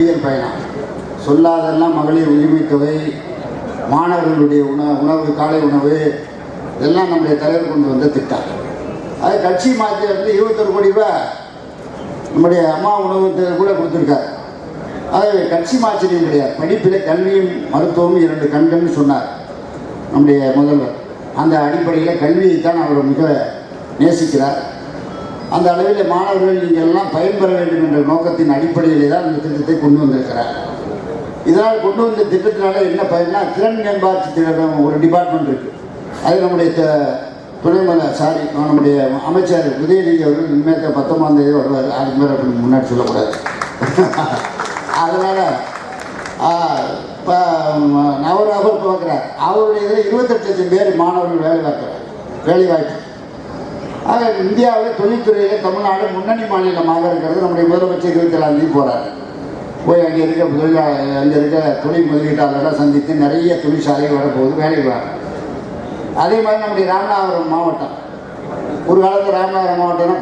பயணம் சொல்லாதெல்லாம் மகளிர் உரிமை தொகை, மாணவர்களுடைய உணவு காலை உணவு இதெல்லாம் நம்முடைய தலைவர் கொண்டு வந்த திட்டம். அது கட்சி மாற்றி வந்து 21 கோடி ரூபாய் நம்முடைய அம்மா உணவு கூட கொடுத்துருக்காரு. அது கட்சி மாற்றியும் கிடையாது. படிப்பில் கல்வியும் மருத்துவமும் 2 கண்கள்னு சொன்னார் நம்முடைய முதல்வர். அந்த அடிப்படையில் கல்வியைத்தான் அவர் மிக நேசிக்கிறார். அந்த அளவில் மாணவர்கள் நீங்கள் எல்லாம் பயன்பெற வேண்டும் என்ற நோக்கத்தின் அடிப்படையிலே தான் இந்த திட்டத்தை கொண்டு வந்திருக்கிறார். இதனால் கொண்டு வந்த திட்டத்தினால என்ன பயன்னா, திறன் மேம்பாட்டு திட்டம் ஒரு டிபார்ட்மெண்ட் இருக்குது. அது நம்முடைய நம்முடைய அமைச்சர் உதயநிதி அவர்கள் இனிமேல் 19ஆம் தேதி வருவார். அதுக்கு மேலே அப்படி முன்னாடி சொல்லக்கூடாது. அதனால் இப்போ அவர் பார்க்குறார். அவருடைய இதில் 28 லட்சம் பேர் மாணவர்கள் வேலைவாய்ப்பு. ஆக இந்தியாவில் தொழில்துறையில் தமிழ்நாடு முன்னணி மாநிலமாக இருக்கிறது. நம்முடைய முதலமைச்சர் 27ஆம் தேதி போகிறார். போய் அங்கே இருக்க தொழில் முதலீட்டாளர்களை சந்தித்து நிறைய தொழிற்சாலைகள் வரப்போகுது, வேலைக்கு வர. அதே மாதிரி நம்முடைய ராமநாதபுரம் மாவட்டம், ஒரு காலத்தில் ராமநாதபுரம் மாவட்டம்னா